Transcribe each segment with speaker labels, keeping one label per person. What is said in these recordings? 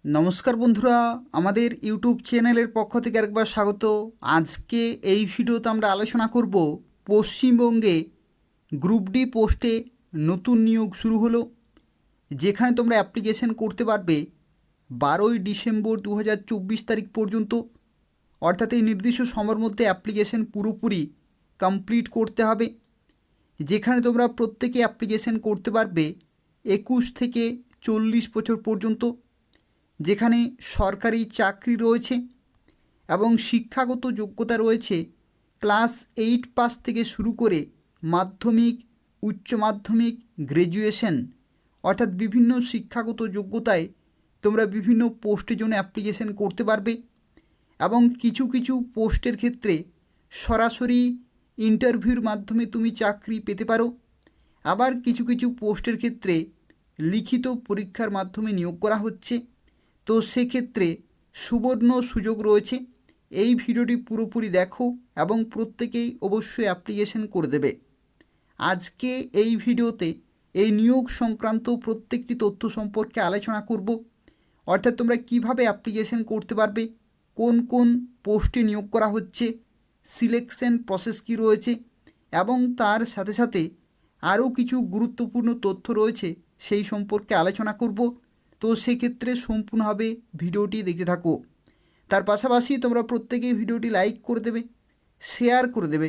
Speaker 1: নমস্কার বন্ধুরা, আমাদের ইউটিউব চ্যানেলের পক্ষ থেকে আরেকবার স্বাগত। আজকে এই ভিডিওতে আমরা আলোচনা করব পশ্চিমবঙ্গে গ্রুপ ডি পোস্টে নতুন নিয়োগ শুরু হলো, যেখানে তোমরা অ্যাপ্লিকেশন করতে পারবে 12ই ডিসেম্বর 2024 তারিখ পর্যন্ত। অর্থাৎ এই নির্দিষ্ট সময়ের মধ্যে অ্যাপ্লিকেশন পুরোপুরি কমপ্লিট করতে হবে, যেখানে তোমরা প্রত্যেকে অ্যাপ্লিকেশন করতে পারবে 21 থেকে 40 বছর পর্যন্ত, যেখানে সরকারি চাকরি রয়েছে এবং শিক্ষাগত যোগ্যতা রয়েছে ক্লাস 8 পাস থেকে শুরু করে মাধ্যমিক, উচ্চ মাধ্যমিক, গ্র্যাজুয়েশন, অর্থাৎ বিভিন্ন শিক্ষাগত যোগ্যতায় তোমরা বিভিন্ন পোস্টের জন্য অ্যাপ্লিকেশন করতে পারবে। এবং কিছু কিছু পোস্টের ক্ষেত্রে সরাসরি ইন্টারভিউর মাধ্যমে তুমি চাকরি পেতে পারো, আবার কিছু কিছু পোস্টের ক্ষেত্রে লিখিত পরীক্ষার মাধ্যমে নিয়োগ করা হচ্ছে। তো সেক্ষেত্রে সুবর্ণ সুযোগ রয়েছে। এই ভিডিওটি পুরোপুরি দেখো এবং প্রত্যেকেই অবশ্যই অ্যাপ্লিকেশন করে দেবে। আজকে এই ভিডিওতে এই নিয়োগ সংক্রান্ত প্রত্যেকটি তথ্য সম্পর্কে আলোচনা করব। অর্থাৎ তোমরা কিভাবে অ্যাপ্লিকেশন করতে পারবে, কোন কোন পোস্টে নিয়োগ করা হচ্ছে, সিলেকশন প্রসেস কী রয়েছে, এবং তার সাথে সাথে আরও কিছু গুরুত্বপূর্ণ তথ্য রয়েছে সেই সম্পর্কে আলোচনা করব। তো সেক্ষেত্রে সম্পূর্ণভাবে ভিডিওটি দেখতে থাকো। তার পাশাপাশি তোমরা প্রত্যেকেই ভিডিওটি লাইক করে দেবে, শেয়ার করে দেবে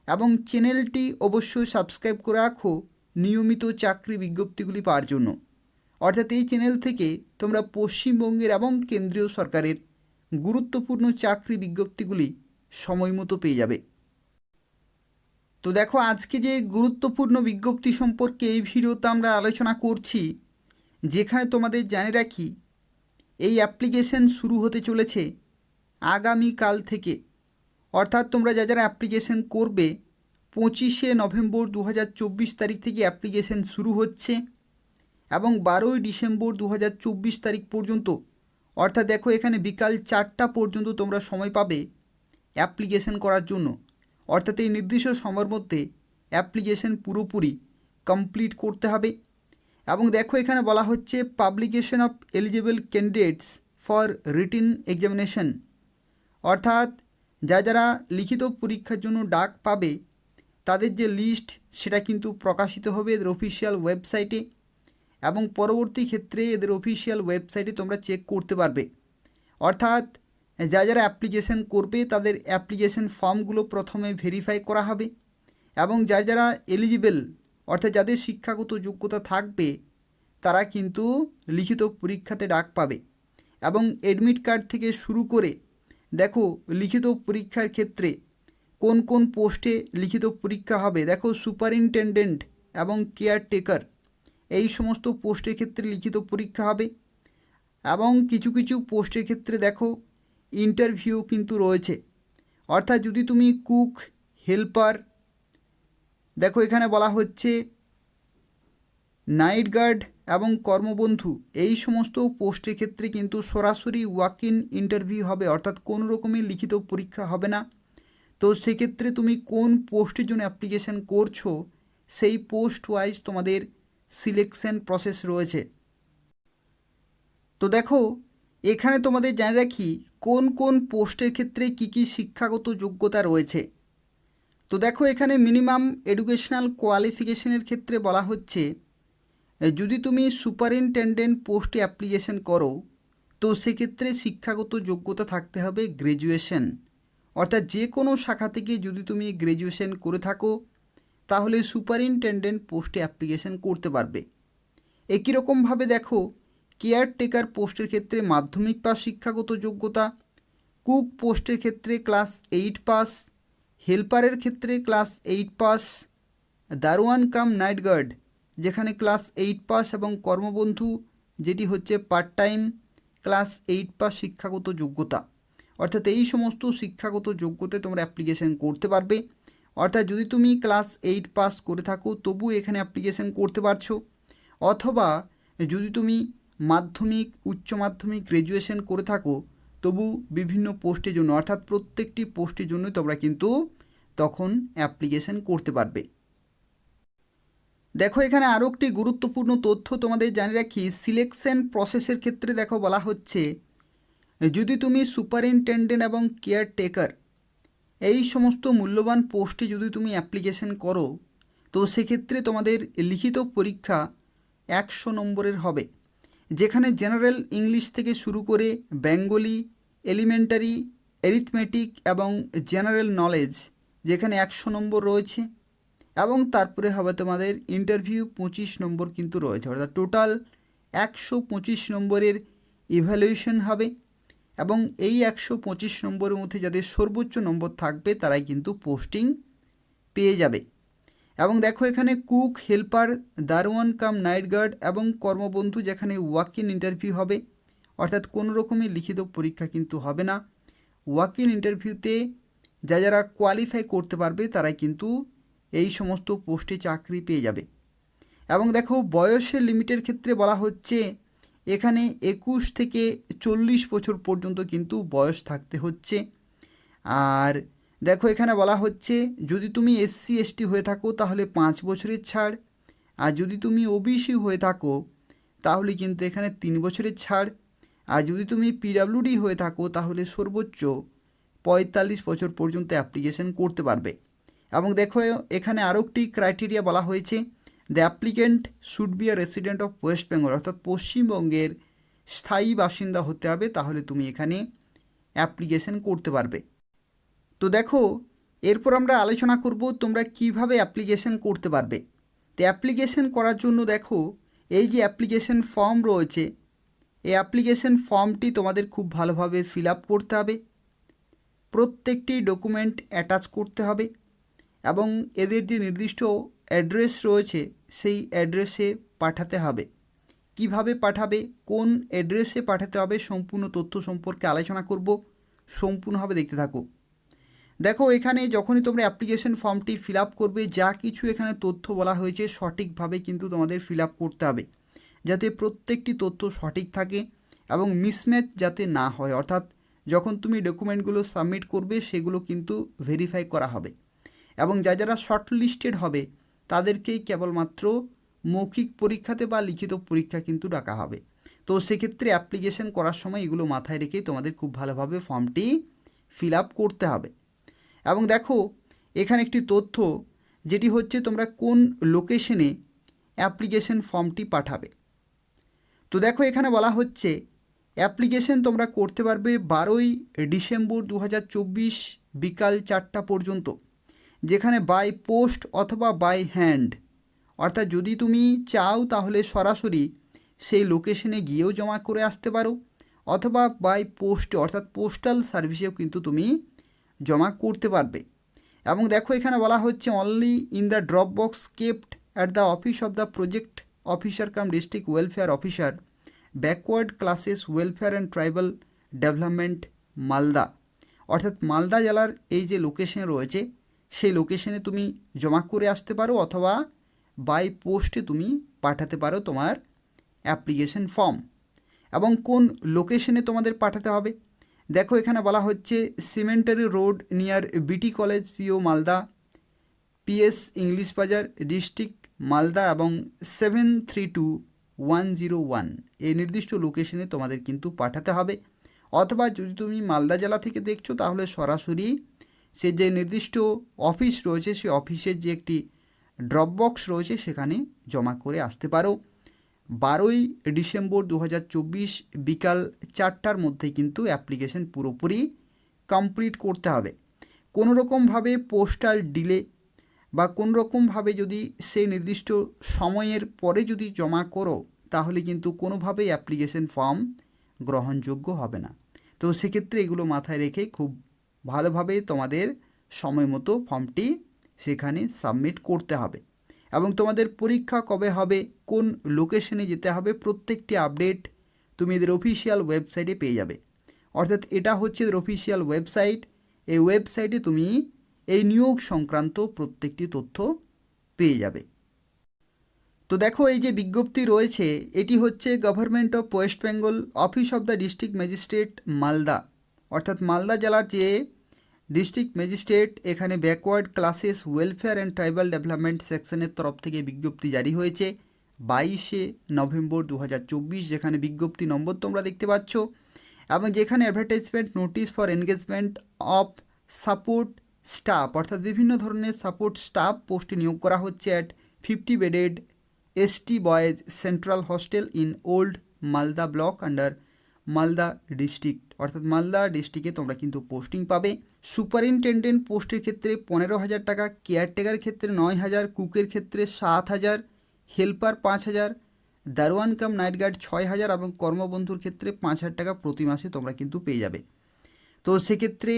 Speaker 1: এবং চ্যানেলটি অবশ্যই সাবস্ক্রাইব করে রাখো নিয়মিত চাকরি বিজ্ঞপ্তিগুলি পাওয়ার জন্য। অর্থাৎ এই চ্যানেল থেকে তোমরা পশ্চিমবঙ্গের এবং কেন্দ্রীয় সরকারের গুরুত্বপূর্ণ চাকরি বিজ্ঞপ্তিগুলি সময় মতো পেয়ে যাবে। তো দেখো, আজকে যে গুরুত্বপূর্ণ বিজ্ঞপ্তি সম্পর্কে এই ভিডিওতে আমরা আলোচনা করছি, যেখানে তোমাদের জানিয়ে রাখি এই অ্যাপ্লিকেশন শুরু হতে চলেছে আগামীকাল থেকে। অর্থাৎ তোমরা যারা অ্যাপ্লিকেশন করবে 25শে নভেম্বর 2024 তারিখ থেকে অ্যাপ্লিকেশন শুরু হচ্ছে এবং 12ই ডিসেম্বর 2024 তারিখ পর্যন্ত। অর্থাৎ দেখো, এখানে বিকাল 4টা পর্যন্ত তোমরা সময় পাবে অ্যাপ্লিকেশন করার জন্য। অর্থাৎ এই নির্দিষ্ট সময়ের মধ্যে অ্যাপ্লিকেশন পুরোপুরি কমপ্লিট করতে হবে। এবং দেখো, এখানে বলা হচ্ছে publication of eligible candidates for written examination. অর্থাৎ যারা লিখিত পরীক্ষার জন্য ডাক পাবে তাদের যে লিস্ট, সেটা কিন্তু প্রকাশিত হবে এদের অফিসিয়াল ওয়েবসাইটে, এবং পরবর্তী ক্ষেত্রে এদের অফিসিয়াল ওয়েবসাইটে তোমরা চেক করতে পারবে। অর্থাৎ যারা অ্যাপ্লিকেশন করবে তাদের অ্যাপ্লিকেশন ফর্মগুলো প্রথমে ভেরিফাই করা হবে, এবং যারা এলিজিবল, অর্থাৎ যাদের শিক্ষাগত যোগ্যতা থাকবে, তারা কিন্তু লিখিত পরীক্ষাতে ডাক পাবে। এবং অ্যাডমিট কার্ড থেকে শুরু করে দেখো লিখিত পরীক্ষার ক্ষেত্রে কোন কোন পোস্টে লিখিত পরীক্ষা হবে। দেখো, সুপারিনটেনডেন্ট এবং কেয়ারটেকার, এই সমস্ত পোস্টের ক্ষেত্রে লিখিত পরীক্ষা হবে। এবং কিছু কিছু পোস্টের ক্ষেত্রে দেখো ইন্টারভিউ কিন্তু রয়েছে। অর্থাৎ যদি তুমি কুক, হেল্পার, দেখো এখানে বলা হচ্ছে নাইট গার্ড এবং কর্মবন্ধু, এই সমস্ত পোস্টের ক্ষেত্রে কিন্তু সরাসরি ওয়াক ইন ইন্টারভিউ হবে, অর্থাৎ কোনো রকমের লিখিত পরীক্ষা হবে না। তো সেক্ষেত্রে তুমি কোন পোস্টের জন্য অ্যাপ্লিকেশন করছো সেই পোস্ট ওয়াইজ তোমাদের সিলেকশন প্রসেস রয়েছে। তো দেখো, এখানে তোমাদের জানিয়ে রাখি কোন কোন পোস্টের ক্ষেত্রে কী কী শিক্ষাগত যোগ্যতা রয়েছে। তো দেখো, এখানে মিনিমাম এডুকেশনাল কোয়ালিফিকেশনের ক্ষেত্রে বলা হচ্ছে যদি তুমি সুপারিনটেনডেন্ট পোস্টে অ্যাপ্লিকেশন করো তো সেক্ষেত্রে শিক্ষাগত যোগ্যতা থাকতে হবে গ্র্যাজুয়েশন। অর্থাৎ যে কোনো শাখা থেকে যদি তুমি গ্র্যাজুয়েশন করে থাকো তাহলে সুপারিনটেনডেন্ট পোস্টে অ্যাপ্লিকেশন করতে পারবে। একই রকমভাবে দেখো, কেয়ারটেকার পোস্টের ক্ষেত্রে মাধ্যমিক পাস শিক্ষাগত যোগ্যতা, কুক পোস্টের ক্ষেত্রে ক্লাস 8 পাস, হেল্পারের ক্ষেত্রে ক্লাস 8 পাস, দারোয়ান কাম নাইট গার্ড যেখানে ক্লাস 8 পাস, এবং কর্মবন্ধু যেটি হচ্ছে পার্ট টাইম, ক্লাস 8 পাস শিক্ষাগত যোগ্যতা। অর্থাৎ এই সমস্ত শিক্ষাগত যোগ্যতায় তোমরা অ্যাপ্লিকেশন করতে পারবে। অর্থাৎ যদি তুমি ক্লাস 8 পাস করে থাকো তবু এখানে অ্যাপ্লিকেশন করতে পারছো, অথবা যদি তুমি মাধ্যমিক, উচ্চ মাধ্যমিক, গ্র্যাজুয়েশন করে থাকো তবু বিভিন্ন পোস্টের জন্য, অর্থাৎ প্রত্যেকটি পোস্টের জন্য তোমরা কিন্তু তখন অ্যাপ্লিকেশন করতে পারবে। দেখো এখানে আরও একটি গুরুত্বপূর্ণ তথ্য তোমাদের জানিয়ে রাখি। সিলেকশন প্রসেসের ক্ষেত্রে দেখো বলা হচ্ছে, যদি তুমি সুপারিনটেন্ডেন্ট এবং কেয়ারটেকার এই সমস্ত মূল্যবান পোস্টে যদি তুমি অ্যাপ্লিকেশন করো, তো সেক্ষেত্রে তোমাদের লিখিত পরীক্ষা 100 নম্বরের হবে, যেখানে জেনারেল ইংলিশ থেকে শুরু করে বেঙ্গলি, এলিমেন্টারি, অ্যারিথমেটিক এবং জেনারেল নলেজ যেখানে 100 নম্বর রয়েছে, এবং তারপরে হবে তোমাদের ইন্টারভিউ 25 নম্বর কিন্তু রয়েছে, অর্থাৎ টোটাল 125 নম্বরের ইভ্যালুয়েশন হবে। এবং এই 125 নম্বরের মধ্যে যাদের সর্বোচ্চ নম্বর থাকবে তারাই কিন্তু পোস্টিং পেয়ে যাবে। এবং দেখো এখানে কুক, হেল্পার, দারোয়ান কাম নাইট গার্ড এবং কর্মবন্ধু যেখানে ওয়াক ইন ইন্টারভিউ হবে, অর্থাৎ কোনো রকমের লিখিত পরীক্ষা কিন্তু হবে না। ওয়াক ইন ইন্টারভিউতে যারা কোয়ালিফাই করতে পারবে তারাই কিন্তু এই সমস্ত পোস্টে চাকরি পেয়ে যাবে। এবং দেখো বয়সের লিমিটের ক্ষেত্রে বলা হচ্ছে, এখানে 21 থেকে 40 বছর পর্যন্ত কিন্তু বয়স থাকতে হচ্ছে। আর দেখো এখানে বলা হচ্ছে, যদি তুমি SC ST হয়ে থাকো তাহলে 5 বছরের ছাড়, আর যদি তুমি OBC হয়ে থাকো তাহলে কিন্তু এখানে 3 বছরের ছাড়, আর যদি তুমি PWD হয়ে থাকো তাহলে সর্বোচ্চ 45 বছর পর্যন্ত অ্যাপ্লিকেশন করতে পারবে। এবং দেখো এখানে আরও একটি ক্রাইটেরিয়া বলা হয়েছে, the applicant should be a resident of West Bengal, অর্থাৎ পশ্চিমবঙ্গের স্থায়ী বাসিন্দা হতে হবে, তাহলে তুমি এখানে অ্যাপ্লিকেশন করতে পারবে। তো দেখো এরপর আমরা আলোচনা করব তোমরা কিভাবে অ্যাপ্লিকেশন করতে পারবে। তো অ্যাপ্লিকেশন করার জন্য দেখো এই যে অ্যাপ্লিকেশন ফর্ম রয়েছে, এই অ্যাপ্লিকেশন ফর্মটি তোমাদের খুব ভালোভাবে ফিল আপ করতে হবে, প্রত্যেকটি ডকুমেন্ট অ্যাটাচ করতে হবে, এবং এদের যে নির্দিষ্ট অ্যাড্রেস রয়েছে সেই অ্যাড্রেসে পাঠাতে হবে। কিভাবে পাঠাবে, কোন অ্যাড্রেসে পাঠাতে হবে, সম্পূর্ণ তথ্য সম্পর্কে আলোচনা করব, সম্পূর্ণভাবে দেখতে থাকো। দেখো এখানে যখনই তোমরা অ্যাপ্লিকেশন ফর্মটি ফিল আপ করবে, যা কিছু এখানে তথ্য বলা হয়েছে সঠিকভাবে কিন্তু তোমাদের ফিল আপ করতে হবে, যাতে প্রত্যেকটি তথ্য সঠিক থাকে এবং মিসম্যাচ যাতে না হয়, অর্থাৎ যখন তুমি ডকুমেন্টগুলো সাবমিট করবে সেগুলো কিন্তু ভেরিফাই করা হবে। এবং যারা শর্ট লিস্টেড হবে তাদেরকেই কেবলমাত্র মৌখিক পরীক্ষাতে বা লিখিত পরীক্ষা কিন্তু ডাকা হবে। তো সেক্ষেত্রে অ্যাপ্লিকেশন করার সময় এগুলো মাথায় রেখেই তোমাদের খুব ভালোভাবে ফর্মটি ফিল আপ করতে হবে। এবং দেখো এখানে একটি তথ্য যেটি হচ্ছে, তোমরা কোন লোকেশনে অ্যাপ্লিকেশন ফর্মটি পাঠাবে। তো দেখো এখানে বলা হচ্ছে, অ্যাপ্লিকেশন তোমরা করতে পারবে 12ই ডিসেম্বর 2024 বিকাল 4টা পর্যন্ত, যেখানে বাই পোস্ট অথবা বাই হ্যান্ড, অর্থাৎ যদি তুমি চাও তাহলে সরাসরি সেই লোকেশনে গিয়েও জমা করে আসতে পারো, অথবা বাই পোস্টে অর্থাৎ পোস্টাল সার্ভিসেও কিন্তু তুমি জমা করতে পারবে। এবং দেখো এখানে বলা হচ্ছে, only in the drop box kept at the office of the project officer come district welfare officer, backward classes welfare and tribal development, Malda, অর্থাৎ মালদা জেলার এই যে লোকেশন রয়েছে সেই লোকেশনে তুমি জমা করে আসতে পারো, অথবা বাই পোস্টে তুমি পাঠাতে পারো তোমার অ্যাপ্লিকেশন ফর্ম। এবং কোন লোকেশনে তোমাদের পাঠাতে হবে, দেখো এখানে বলা হচ্ছে, cemetery road near BT college PO Malda, PS English Bazar district Malda, এবং 732101 এই নির্দিষ্ট লোকেশনে তোমাদের কিন্তু পাঠাতে হবে। অথবা যদি তুমি মালদা জেলা থেকে দেখছো তাহলে সরাসরি সে যে নির্দিষ্ট অফিস রয়েছে সেই অফিসের যে একটি ড্রপ বক্স রয়েছে সেখানে জমা করে আসতে পারো। 12ই ডিসেম্বর 2024 বিকাল 4টার মধ্যে কিন্তু অ্যাপ্লিকেশন পুরোপুরি কমপ্লিট করতে হবে। কোনো রকমভাবে পোস্টাল ডিলে বা কোনো রকমভাবে যদি সেই নির্দিষ্ট সময়ের পরে যদি জমা করো তাহলে কিন্তু কোনোভাবেই অ্যাপ্লিকেশন ফর্ম গ্রহণযোগ্য হবে না। তো সেক্ষেত্রে এগুলো মাথায় রেখে খুব ভালোভাবে তোমাদের সময় মতো ফর্মটি সেখানে সাবমিট করতে হবে। এবং তোমাদের পরীক্ষা কবে হবে, কোন লোকেশনে যেতে হবে, প্রত্যেকটি আপডেট তুমি এদের অফিসিয়াল ওয়েবসাইটে পেয়ে যাবে। অর্থাৎ এটা হচ্ছে এদের অফিসিয়াল ওয়েবসাইট, এই ওয়েবসাইটে তুমি এই নিয়োগ সংক্রান্ত প্রত্যেকটি তথ্য পেয়ে যাবে। তো দেখো এই যে বিজ্ঞপ্তি রয়েছে এটি হচ্ছে government of West Bengal, office of the district magistrate Malda, অর্থাৎ মালদা জেলার যে ডিস্ট্রিক্ট ম্যাজিস্ট্রেট এখানে backward classes welfare and tribal development সেকশনের তরফ থেকে বিজ্ঞপ্তি জারি হয়েছে 22শে নভেম্বর 2024, যেখানে বিজ্ঞপ্তি নম্বর তোমরা দেখতে পাচ্ছ এবং যেখানে advertisement notice for engagement of support staff অর্থাৎ বিভিন্ন ধরনের সাপোর্ট স্টাফ পোস্টে নিয়োগ করা হচ্ছে at 50 bedded ST boys central hostel in old Malda block under Malda district অর্থাৎ মালদা ডিস্ট্রিক্টে তোমরা কিন্তু পোস্টিং পাবে। সুপারিনটেন্ডেন্ট পোস্টের ক্ষেত্রে 15,000 টাকা, কেয়ারটেকার ক্ষেত্রে 9,000, কুকের ক্ষেত্রে 7,000, হেল্পার 5,000, দারোয়ান কাম নাইট গার্ড 6,000 এবং কর্মবন্ধুর ক্ষেত্রে 5,000 টাকা প্রতি মাসে তোমরা কিন্তু পেয়ে যাবে। তো সেক্ষেত্রে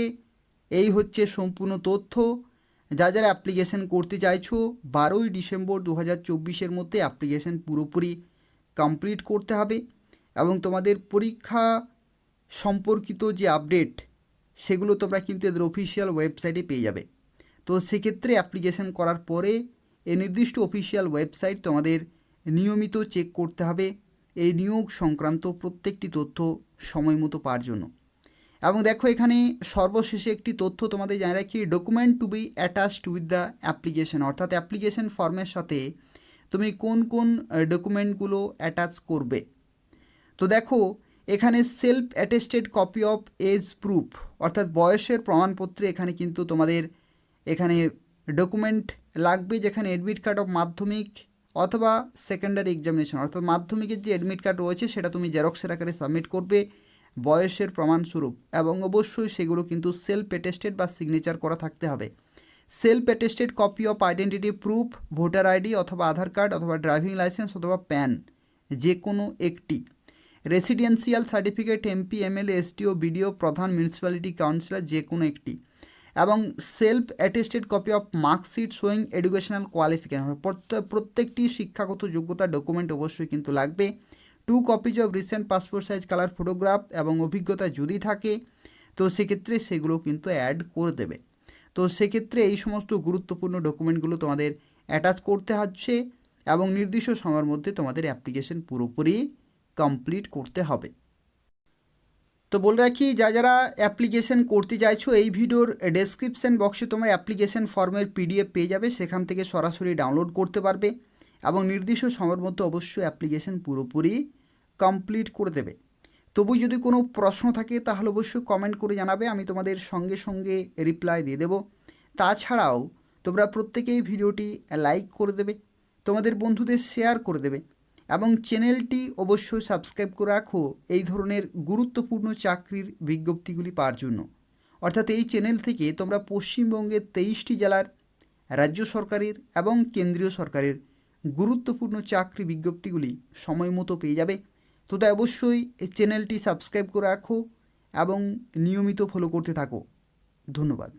Speaker 1: এই হচ্ছে সম্পূর্ণ তথ্য। যারা অ্যাপ্লিকেশন করতে চাইছো 12ই ডিসেম্বর 2024 মধ্যে অ্যাপ্লিকেশন পুরোপুরি কমপ্লিট করতে হবে এবং তোমাদের পরীক্ষা সম্পর্কিত যে আপডেট সেগুলো তোমরা কিন্তু এদের অফিসিয়াল ওয়েবসাইটে পেয়ে যাবে। তো সেক্ষেত্রে অ্যাপ্লিকেশন করার পরে এই নির্দিষ্ট অফিসিয়াল ওয়েবসাইট তোমাদের নিয়মিত চেক করতে হবে এই নিয়োগ সংক্রান্ত প্রত্যেকটি তথ্য সময় মতো পাওয়ার জন্য। এবং দেখো এখানে সর্বশেষে একটি তথ্য তোমাদের জানিয়ে রাখি, document to be attached with the application অর্থাৎ অ্যাপ্লিকেশন ফর্মের সাথে তুমি কোন কোন ডকুমেন্টগুলো অ্যাটাচ করবে। তো দেখো এখানে self attested copy of age proof অর্থাৎ বয়সের প্রমাণপত্রে এখানে কিন্তু তোমাদের এখানে ডকুমেন্ট লাগবে, যেখানে অ্যাডমিট কার্ড অফ মাধ্যমিক অথবা সেকেন্ডারি এক্সামিনেশন অর্থাৎ মাধ্যমিকের যে অ্যাডমিট কার্ড রয়েছে সেটা তুমি জেরক্সের আকারে সাবমিট করবে বয়সের প্রমাণস্বরূপ এবং অবশ্যই সেগুলো কিন্তু সেলফ অ্যাটেস্টেড বা সিগনেচার করা থাকতে হবে। Self attested copy of identity proof, voter ID অথবা আধার কার্ড অথবা ড্রাইভিং লাইসেন্স অথবা প্যান যে কোনো একটি, residential certificate MP MLA SDO BDO প্রধান মিউনিসিপ্যালিটি কাউন্সিলর যে কোনো একটি, এবং self attested copy of marksheet showing educational qualification প্রত্যেকটি শিক্ষাগত যোগ্যতা ডকুমেন্ট অবশ্যই কিন্তু লাগবে। 2 copies of recent passport size colour photograph এবং অভিজ্ঞতা যদি থাকে তো সেক্ষেত্রে সেগুলো কিন্তু অ্যাড করে দেবে। তো সেক্ষেত্রে এই সমস্ত গুরুত্বপূর্ণ ডকুমেন্টগুলো তোমাদের অ্যাটাচ করতে হচ্ছে এবং নির্দিষ্ট সময়ের মধ্যে তোমাদের অ্যাপ্লিকেশন পুরোপুরি কমপ্লিট করতে হবে। তো বলে রাখি যারা অ্যাপ্লিকেশন করতে চাইছো এই ভিডিওর ডেসক্রিপশন বক্সে তোমার অ্যাপ্লিকেশন ফর্মের PDF পেয়ে যাবে, সেখান থেকে সরাসরি ডাউনলোড করতে পারবে এবং নির্দিষ্ট সময়ের মধ্যে অবশ্যই অ্যাপ্লিকেশন পুরোপুরি কমপ্লিট করে দেবে। তবু যদি কোনো প্রশ্ন থাকে তাহলে অবশ্যই কমেন্ট করে জানাবে, আমি তোমাদের সঙ্গে সঙ্গে রিপ্লাই দিয়ে দেবো। তাছাড়াও তোমরা প্রত্যেকেই ভিডিওটি লাইক করে দেবে, তোমাদের বন্ধুদের শেয়ার করে দেবে এবং চ্যানেলটি অবশ্যই সাবস্ক্রাইব করে রাখো এই ধরনের গুরুত্বপূর্ণ চাকরির বিজ্ঞপ্তিগুলি পাওয়ার জন্য। অর্থাৎ এই চ্যানেল থেকে তোমরা পশ্চিমবঙ্গের 23টি জেলার রাজ্য সরকারের এবং কেন্দ্রীয় সরকারের গুরুত্বপূর্ণ চাকরি বিজ্ঞপ্তিগুলি সময় মতো পেয়ে যাবে। তো তাই অবশ্যই এই চ্যানেলটি সাবস্ক্রাইব করে রাখো এবং নিয়মিত ফলো করতে থাকো। ধন্যবাদ।